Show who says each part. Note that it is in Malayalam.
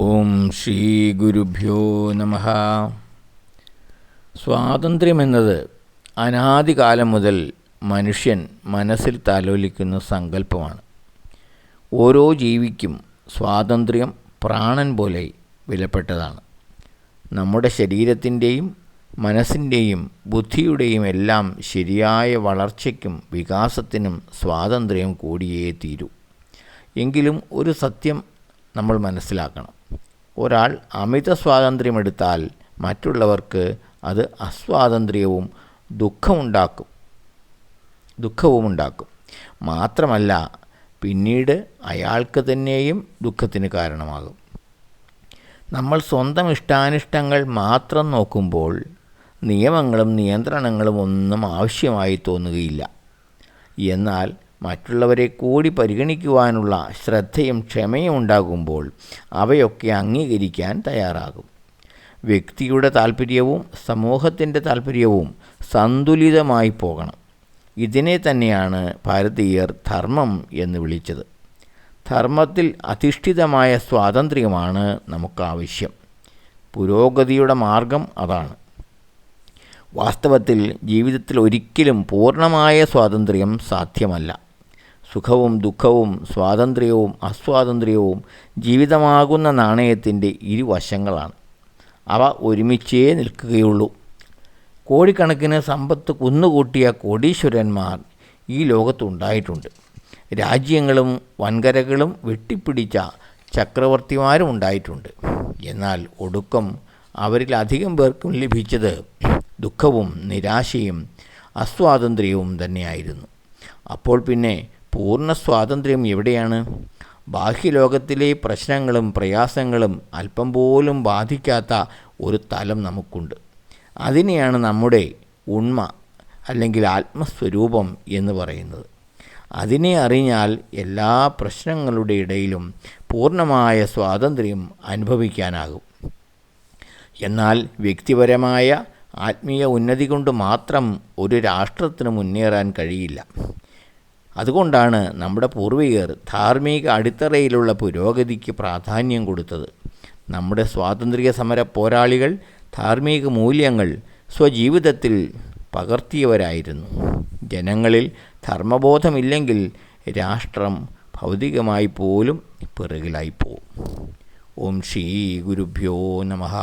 Speaker 1: ഓം ശ്രീ ഗുരുഭ്യോ നമഃ. സ്വാതന്ത്ര്യമെന്നത് അനാദികാലം മുതൽ മനുഷ്യൻ മനസ്സിൽ താലോലിക്കുന്ന സങ്കല്പമാണ്. ഓരോ ജീവിക്കും സ്വാതന്ത്ര്യം പ്രാണൻ പോലെ വിലപ്പെട്ടതാണ്. നമ്മുടെ ശരീരത്തിൻ്റെയും മനസ്സിൻ്റെയും ബുദ്ധിയുടെയും എല്ലാം ശരിയായ വളർച്ചയ്ക്കും വികാസത്തിനും സ്വാതന്ത്ര്യം കൂടിയേ തീരൂ. എങ്കിലും ഒരു സത്യം നമ്മൾ മനസ്സിലാക്കണം. ഒരാൾ അമിത സ്വാതന്ത്ര്യമെടുത്താൽ മറ്റുള്ളവർക്ക് അത് അസ്വാതന്ത്ര്യവും ദുഃഖവുമുണ്ടാക്കും. മാത്രമല്ല, പിന്നീട് അയാൾക്ക് തന്നെയും ദുഃഖത്തിന് കാരണമാകും. നമ്മൾ സ്വന്തം ഇഷ്ടാനിഷ്ടങ്ങൾ മാത്രം നോക്കുമ്പോൾ നിയമങ്ങളും നിയന്ത്രണങ്ങളും ഒന്നും ആവശ്യമായി തോന്നുകയില്ല. എന്നാൽ മറ്റുള്ളവരെ കൂടി പരിഗണിക്കുവാനുള്ള ശ്രദ്ധയും ക്ഷമയും ഉണ്ടാകുമ്പോൾ അവയൊക്കെ അംഗീകരിക്കാൻ തയ്യാറാകും. വ്യക്തിയുടെ താൽപ്പര്യവും സമൂഹത്തിൻ്റെ താൽപ്പര്യവും സന്തുലിതമായി പോകണം. ഇതിനെ തന്നെയാണ് ഭാരതീയർ ധർമ്മം എന്ന് വിളിച്ചത്. ധർമ്മത്തിൽ അധിഷ്ഠിതമായ സ്വാതന്ത്ര്യമാണ് നമുക്കാവശ്യം. പുരോഗതിയുടെ മാർഗം അതാണ്. വാസ്തവത്തിൽ ജീവിതത്തിൽ ഒരിക്കലും പൂർണ്ണമായ സ്വാതന്ത്ര്യം സാധ്യമല്ല. സുഖവും ദുഃഖവും സ്വാതന്ത്ര്യവും അസ്വാതന്ത്ര്യവും ജീവിതമാകുന്ന നാണയത്തിൻ്റെ ഇരുവശങ്ങളാണ്. അവ ഒരുമിച്ചേ നിൽക്കുകയുള്ളൂ. കോടിക്കണക്കിന് സമ്പത്ത് കുന്നുകൂട്ടിയ കോടീശ്വരന്മാർ ഈ ലോകത്തുണ്ടായിട്ടുണ്ട്. രാജ്യങ്ങളും വൻകരകളും വെട്ടിപ്പിടിച്ച ചക്രവർത്തിമാരും ഉണ്ടായിട്ടുണ്ട്. എന്നാൽ ഒടുക്കം അവരിൽ അധികം പേർക്കും ലഭിച്ചത് ദുഃഖവും നിരാശയും അസ്വാതന്ത്ര്യവും തന്നെയായിരുന്നു. അപ്പോൾ പിന്നെ പൂർണ്ണ സ്വാതന്ത്ര്യം എവിടെയാണ്? ബാഹ്യലോകത്തിലെ പ്രശ്നങ്ങളും പ്രയാസങ്ങളും അല്പം പോലും ബാധിക്കാത്ത ഒരു തലം നമുക്കുണ്ട്. അതിനെയാണ് നമ്മുടെ ഉണ്മ അല്ലെങ്കിൽ ആത്മസ്വരൂപം എന്ന് പറയുന്നത്. അതിനെ അറിഞ്ഞാൽ എല്ലാ പ്രശ്നങ്ങളുടെ ഇടയിലും പൂർണ്ണമായ സ്വാതന്ത്ര്യം അനുഭവിക്കാനാകും. എന്നാൽ വ്യക്തിപരമായ ആത്മീയ ഉന്നതി കൊണ്ട് മാത്രം ഒരു രാഷ്ട്രത്തിന് മുന്നേറാൻ കഴിയില്ല. അതുകൊണ്ടാണ് നമ്മുടെ പൂർവികർ ധാർമ്മിക അടിത്തറയിലുള്ള പുരോഗതിക്ക് പ്രാധാന്യം കൊടുത്തത്. നമ്മുടെ സ്വാതന്ത്ര്യ സമര പോരാളികൾ ധാർമ്മിക മൂല്യങ്ങൾ സ്വജീവിതത്തിൽ പകർത്തിയവരായിരുന്നു. ജനങ്ങളിൽ ധർമ്മബോധമില്ലെങ്കിൽ രാഷ്ട്രം ഭൗതികമായി പോലും പിറകിലായിപ്പോവും. ഓം ശ്രീ ഗുരുഭ്യോ നമഃ.